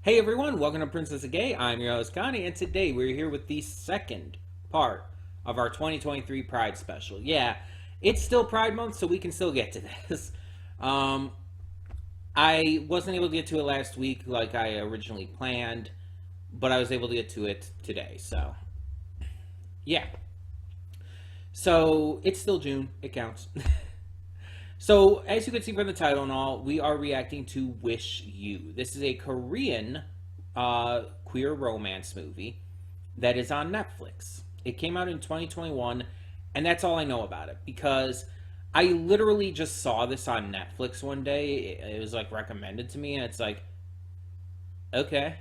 Hey everyone, welcome to Princess of Gay. I'm your host Connie, and today we're here with the second part of our 2023 Pride special. Yeah, it's still Pride Month, so we can still get to this. Um, I wasn't able to get to it last week like I originally planned, but I was able to get to it today. So, yeah. So, it's still June. It counts. So, as you can see from the title and all, we are reacting to Wish You. This is a Korean queer romance movie that is on Netflix. It came out in 2021, and that's all I know about it because I literally just saw this on Netflix one day. It was like recommended to me, and it's like, okay.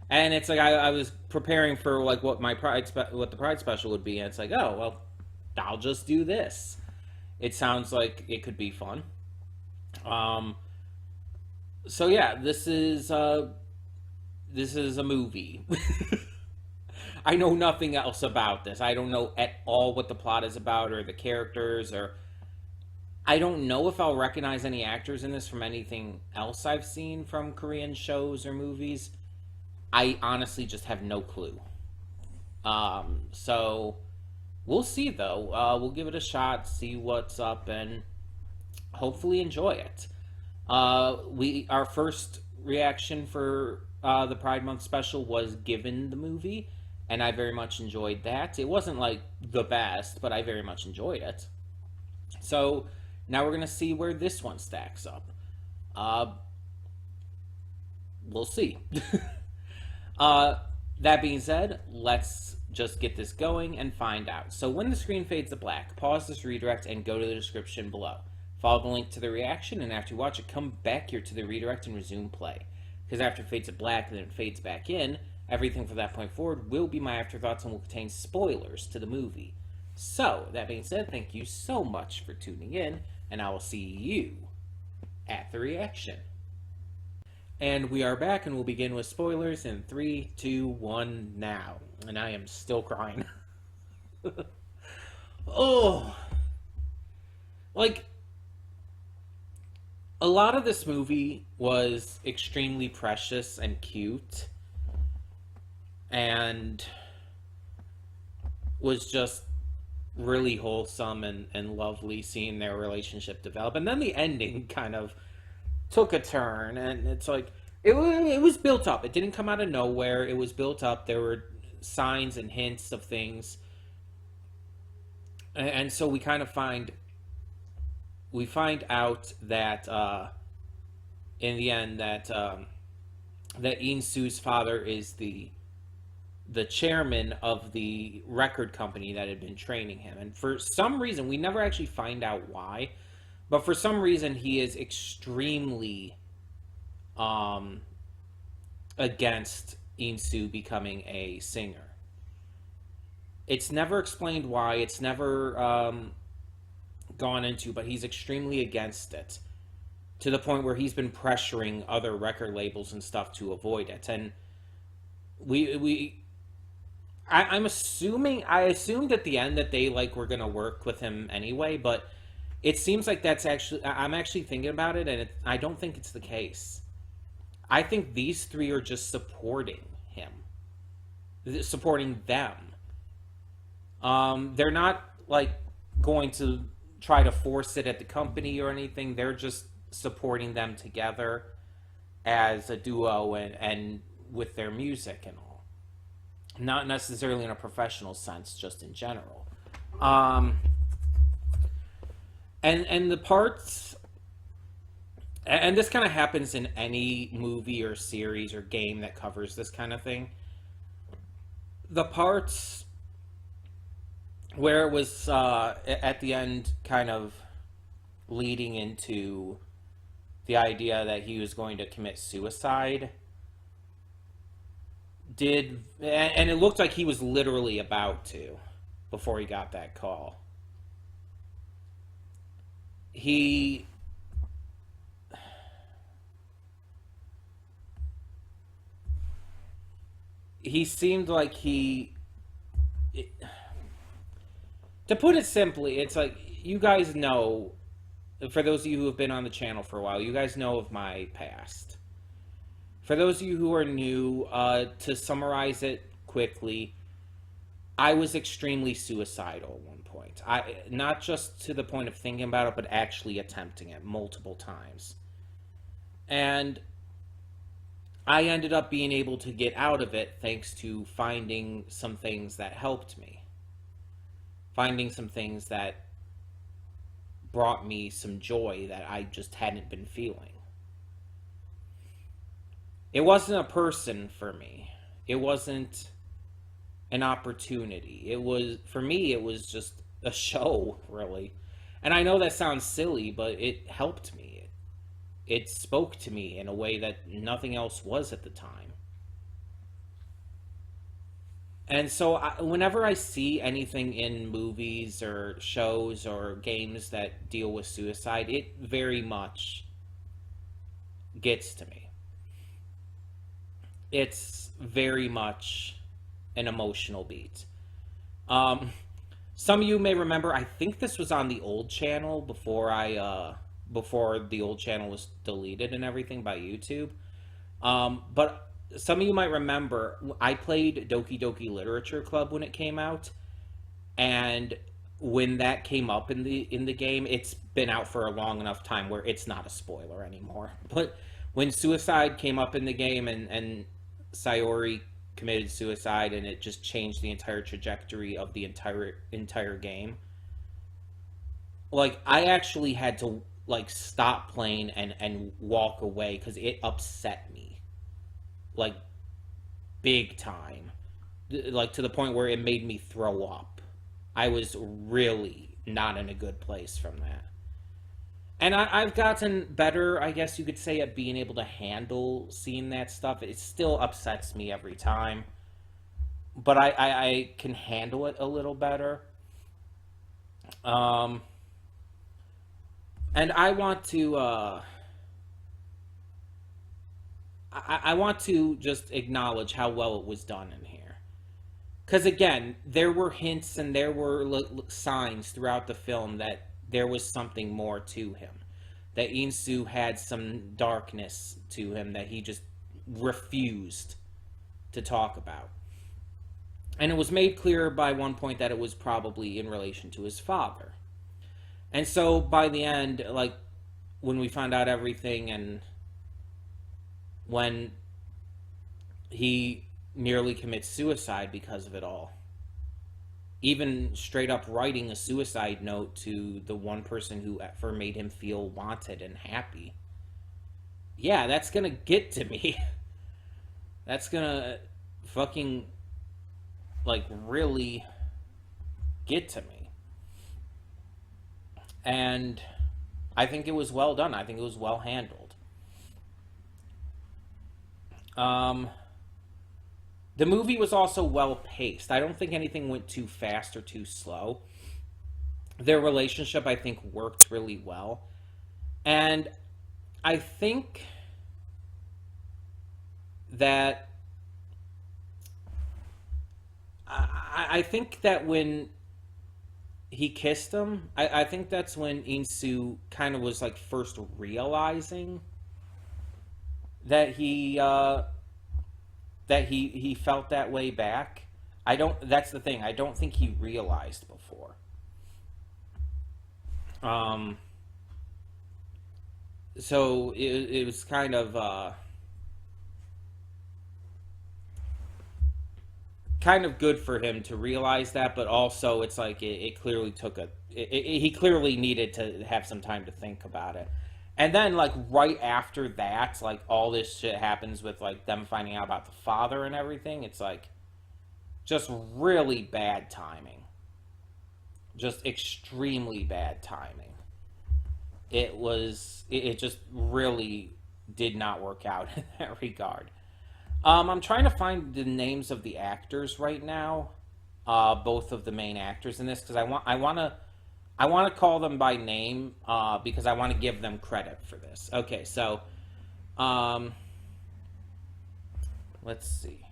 And it's like I was preparing for like what what the Pride special would be, and it's like, oh well, I'll just do this. It sounds like it could be fun. Um, so yeah, this is a movie. I know nothing else about this. I don't know at all what the plot is about or the characters or I don't know if I'll recognize any actors in this from anything else I've seen from Korean shows or movies. I honestly just have no clue. So we'll see though. We'll give it a shot, see what's up, and hopefully enjoy it. We our first reaction for the Pride Month special was Given the movie, and I very much enjoyed that. It wasn't like the best, but I very much enjoyed it. So now we're gonna see where this one stacks up. Uh, we'll see. uh, that being said, let's just get this going and find out. So when the screen fades to black, pause this redirect and go to the description below. Follow the link to the reaction, and after you watch it, come back here to the redirect and resume play. Because after it fades to black and then it fades back in, everything from that point forward will be my afterthoughts and will contain spoilers to the movie. So, that being said, thank you so much for tuning in, and I will see you at the reaction. And we are back, and we'll begin with spoilers in 3, 2, 1, now. And I am still crying. Oh, like, a lot of this movie was extremely precious and cute and was just really wholesome and lovely seeing their relationship develop. And then the ending kind of took a turn, and it's like it was built up. It didn't come out of nowhere. It was built up. There were signs and hints of things, and so we find out that in the end that that Insu's father is the chairman of the record company that had been training him, and for some reason we never actually find out why, but for some reason he is extremely against Insu becoming a singer. It's never explained why. It's never gone into, but he's extremely against it to the point where he's been pressuring other record labels and stuff to avoid it. And I'm assuming I assumed at the end that they like were gonna work with him anyway, but it seems like that's actually I'm actually thinking about it, and I don't think it's the case. I think these three are just supporting him, supporting them. They're not like going to try to force it at the company or anything. They're just supporting them together as a duo and with their music and all. Not necessarily in a professional sense, just in general. And the parts, and this kind of happens in any movie or series or game that covers this kind of thing. The parts where it was at the end kind of leading into the idea that he was going to commit suicide and it looked like he was literally about to before he got that call. He seemed like to put it simply, it's like you guys know, for those of you who have been on the channel for a while, you guys know of my past. For those of you who are new, to summarize it quickly, I was extremely suicidal at one point. Not just to the point of thinking about it, but actually attempting it multiple times. And I ended up being able to get out of it thanks to finding some things that helped me. Finding some things that brought me some joy that I just hadn't been feeling. It wasn't a person for me. It wasn't an opportunity. It was, for me, it was just a show, really. And I know that sounds silly, but it helped me. It spoke to me in a way that nothing else was at the time. And so whenever I see anything in movies or shows or games that deal with suicide, it very much gets to me. It's very much an emotional beat. Some of you may remember, I think this was on the old channel before the old channel was deleted and everything by YouTube. But some of you might remember, I played Doki Doki Literature Club when it came out, and when that came up in the game, it's been out for a long enough time where it's not a spoiler anymore. But when suicide came up in the game and Sayori committed suicide, and it just changed the entire trajectory of the entire game, like, I actually had to like stop playing and walk away because it upset me, like, big time, like to the point where it made me throw up. I was really not in a good place from that. And I've gotten better, I guess you could say, at being able to handle seeing that stuff. It still upsets me every time, but I can handle it a little better. And I want to I want to just acknowledge how well it was done in here. Because again, there were hints and there were signs throughout the film that there was something more to him. That Insu had some darkness to him that he just refused to talk about. And it was made clear by one point that it was probably in relation to his father. And so by the end, like, when we found out everything and when he nearly commits suicide because of it all, even straight up writing a suicide note to the one person who ever made him feel wanted and happy. Yeah, that's gonna get to me. That's gonna fucking, like, really get to me. And I think it was well done. I think it was well handled. The movie was also well paced. I don't think anything went too fast or too slow. Their relationship, I think, worked really well. And I think that I think that when he kissed him, I think that's when Insu kind of was like first realizing that he felt that way back. That's the thing. I don't think he realized before. So it was kind of good for him to realize that, but also it's like it clearly took he clearly needed to have some time to think about it. And then, like, right after that, like, all this shit happens with, like, them finding out about the father and everything. It's, like, just really bad timing. Just extremely bad timing. It just really did not work out in that regard. I'm trying to find the names of the actors right now. Both of the main actors in this, because I want to call them by name because I want to give them credit for this. Okay, so let's see.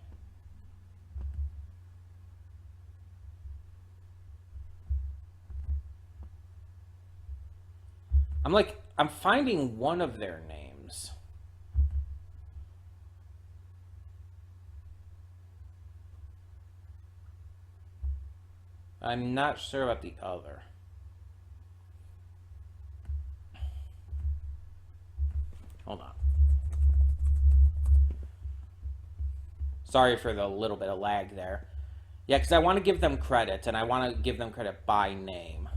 I'm finding one of their names. I'm not sure about the other. Hold on. Sorry for the little bit of lag there. Yeah, because I want to give them credit, and I want to give them credit by name.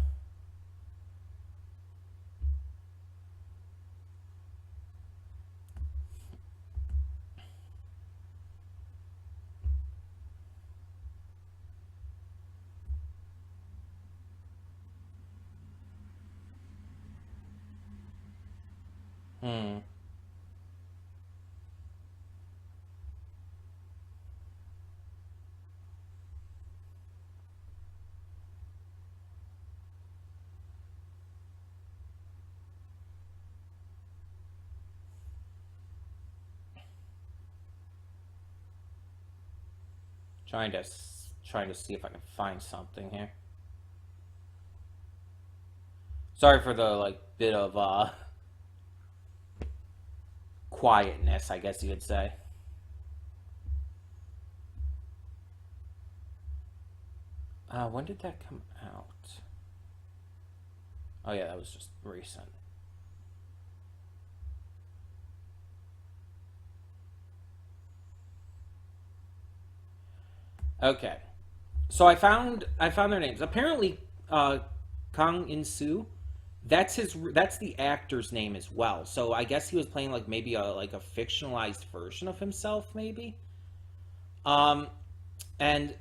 Hmm. Trying to see if I can find something here. Sorry for the like bit of quietness, I guess you could say. When did that come out? Oh yeah, that was just recent. Okay, so I found their names. Apparently, Kang In Soo, that's the actor's name as well. So I guess he was playing like maybe a fictionalized version of himself, maybe. Um, and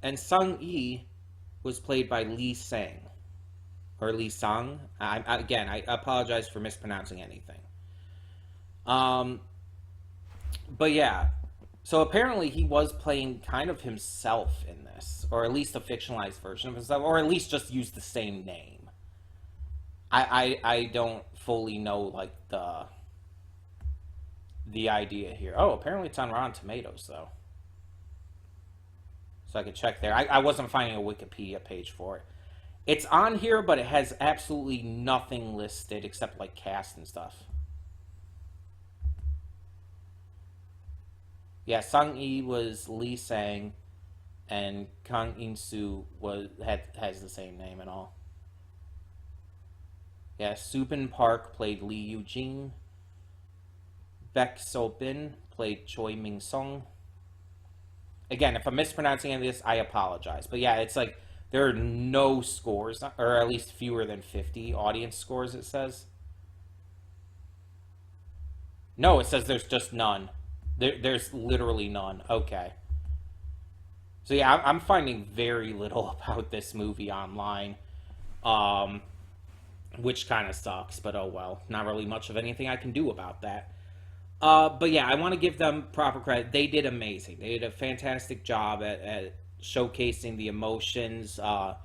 and Sung Yi was played by Lee Sang or Lee Sang. Again, I apologize for mispronouncing anything. Um, but yeah, so apparently he was playing kind of himself in this, or at least a fictionalized version of himself, or at least just used the same name. I don't fully know like the idea here. Oh, apparently it's on Rotten Tomatoes though, so I could check there. I wasn't finding a Wikipedia page for it. It's on here, but it has absolutely nothing listed except like cast and stuff. Yeah, Sung Yi was Lee Sang, and Kang In Soo has the same name and all. Yeah, Subin Park played Lee Eugene. Baek So Bin played Choi Ming Sung. Again, if I'm mispronouncing any of this, I apologize. But yeah, it's like there are no scores, or at least fewer than 50 audience scores, it says. No, it says there's just none. There's literally none. Okay. So yeah, I'm finding very little about this movie online, um, which kind of sucks. But oh well, not really much of anything I can do about that. But yeah, I want to give them proper credit. They did amazing. They did a fantastic job at showcasing the emotions of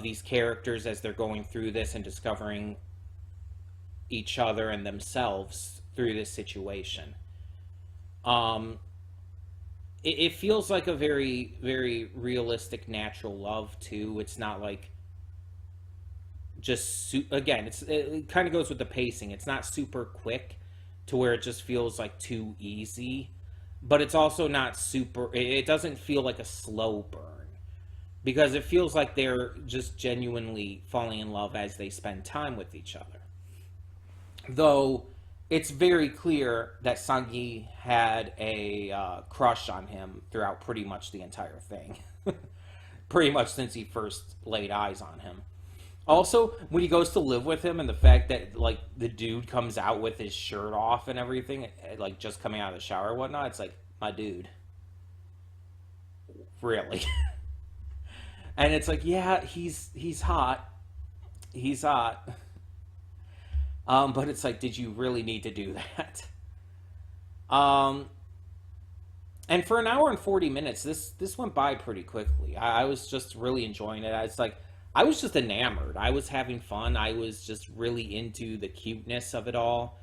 these characters as they're going through this and discovering each other and themselves through this situation. Um, it feels like a very, very realistic, natural love too. It's not like again. It kind of goes with the pacing. It's not super quick to where it just feels like too easy, but it's also not super. It doesn't feel like a slow burn because it feels like they're just genuinely falling in love as they spend time with each other. Though it's very clear that Sangyi had a crush on him throughout pretty much the entire thing. Pretty much since he first laid eyes on him. Also, when he goes to live with him and the fact that, like, the dude comes out with his shirt off and everything, like, just coming out of the shower and whatnot, it's like, my dude. Really? And it's like, yeah, he's hot. He's hot. But it's like, did you really need to do that? Um, and for an hour and 40 minutes, this went by pretty quickly. I was just really enjoying it. It's like I was just enamored. I was having fun. I was just really into the cuteness of it all.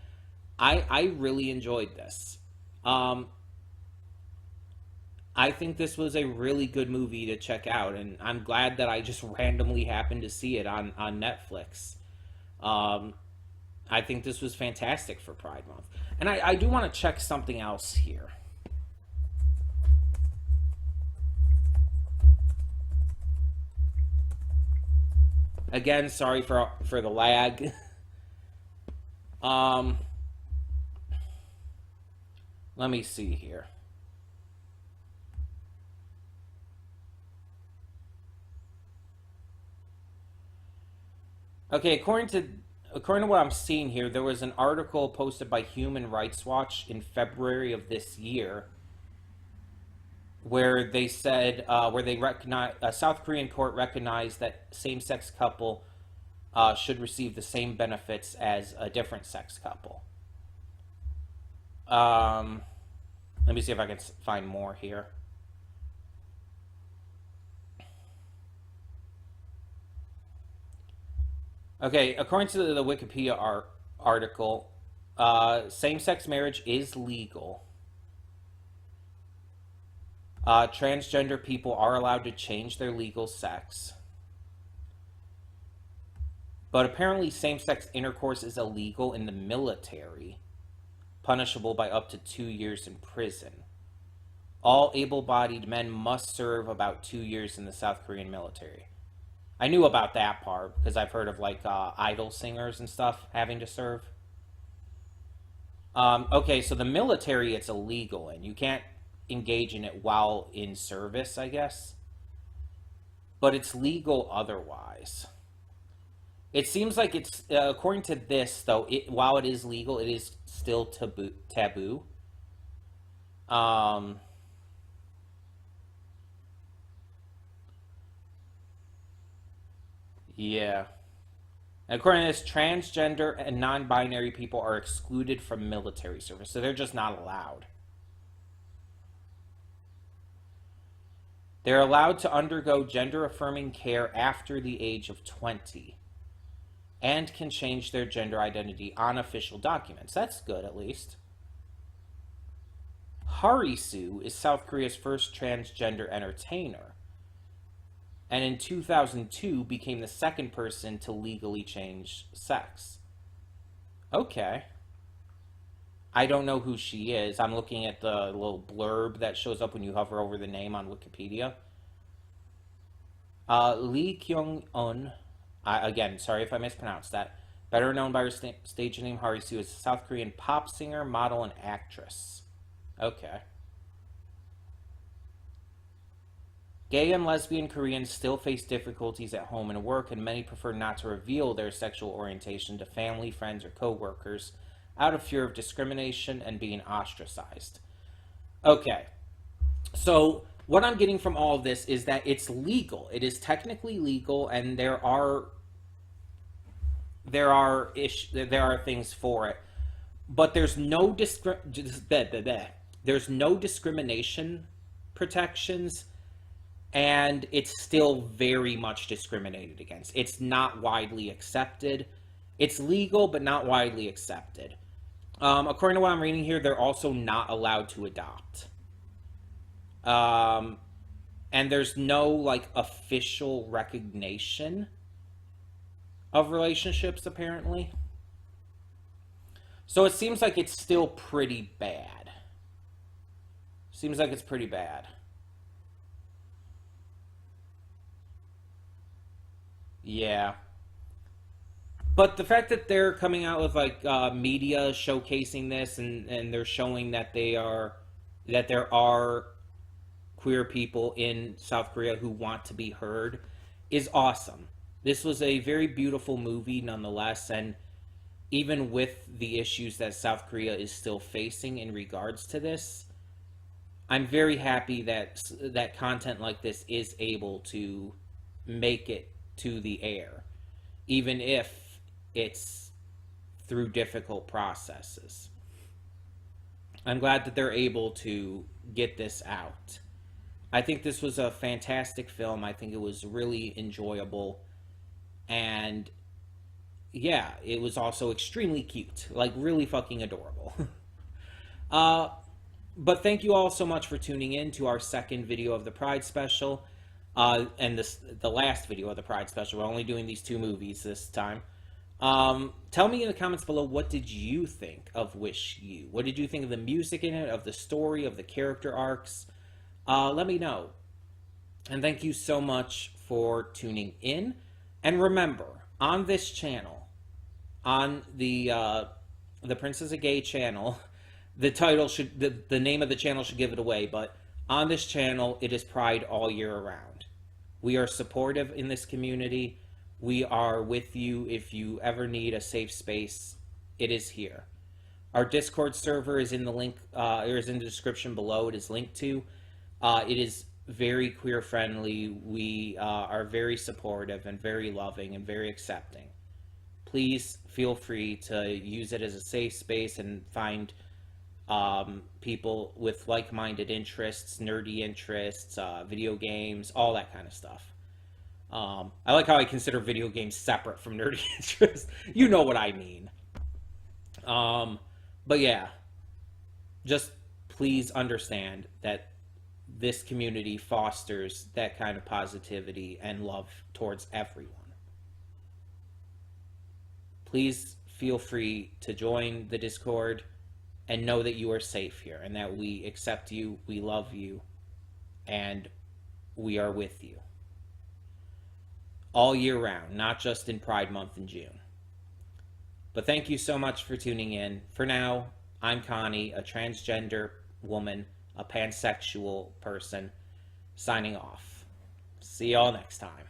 I really enjoyed this. Um, I think this was a really good movie to check out, and I'm glad that I just randomly happened to see it on Netflix. Um, I think this was fantastic for Pride Month. And I do want to check something else here. Again, sorry for the lag. Let me see here. Okay, according to what I'm seeing here, there was an article posted by Human Rights Watch in February of this year where they said where they recognize a South Korean court recognized that same-sex couple should receive the same benefits as a different sex couple. Let me see if I can find more here. Okay, according to the Wikipedia article, same-sex marriage is legal. Transgender people are allowed to change their legal sex. But apparently same-sex intercourse is illegal in the military, punishable by up to 2 years in prison. All able-bodied men must serve about 2 years in the South Korean military. I knew about that part because I've heard of like idol singers and stuff having to serve. Okay, so the military, it's illegal and you can't engage in it while in service, I guess. But it's legal otherwise. It seems like it's, according to this, though, while it is legal, it is still taboo. Yeah. And according to this, transgender and non-binary people are excluded from military service, so they're just not allowed. They're allowed to undergo gender-affirming care after the age of 20 and can change their gender identity on official documents. That's good, at least. Harisu is South Korea's first transgender entertainer, and in 2002 became the second person to legally change sex. Okay. I don't know who she is. I'm looking at the little blurb that shows up when you hover over the name on Wikipedia. Lee Kyung-eun, again, sorry if I mispronounced that, better known by her stage name Harisu, is a South Korean pop singer, model, and actress. Okay. Gay and lesbian Koreans still face difficulties at home and work, and many prefer not to reveal their sexual orientation to family, friends, or co-workers out of fear of discrimination and being ostracized. Okay, so what I'm getting from all of this is that it's legal. It is technically legal, and there are things for it, but there's no discrimination protections, and it's still very much discriminated against. It's not widely accepted. It's legal, but not widely accepted. According to what I'm reading here, they're also not allowed to adopt. And there's no, like, official recognition of relationships, apparently. So it seems like it's still pretty bad. Seems like it's pretty bad. Yeah. But the fact that they're coming out with like media showcasing this, and they're showing that there are queer people in South Korea who want to be heard is awesome. This was a very beautiful movie nonetheless, and even with the issues that South Korea is still facing in regards to this, I'm very happy that content like this is able to make it to the air, even if it's through difficult processes. I'm glad that they're able to get this out. I think this was a fantastic film. I think it was really enjoyable. And yeah, it was also extremely cute. Like, really fucking adorable. But thank you all so much for tuning in to our second video of the Pride Special. And the last video of the Pride Special. We're only doing these two movies this time. Tell me in the comments below, what did you think of Wish You? What did you think of the music in it, of the story, of the character arcs? Let me know. And thank you so much for tuning in. And remember, on this channel, on the Princess of Gay channel, the title should, the name of the channel should give it away, but on this channel, it is Pride all year around. We are supportive in this community. We are with you if you ever need a safe space. It is here. Our Discord server is in the link, or is in the description below. It is linked to. It is very queer friendly. We are very supportive and very loving and very accepting. Please feel free to use it as a safe space and find people with like-minded interests, nerdy interests, video games, all that kind of stuff. I like how I consider video games separate from nerdy interests. You know what I mean. But yeah, just please understand that this community fosters that kind of positivity and love towards everyone. Please feel free to join the Discord and know that you are safe here and that we accept you, we love you, and we are with you. All year round, not just in Pride Month in June. But thank you so much for tuning in. For now, I'm Connie, a transgender woman, a pansexual person, signing off. See y'all next time.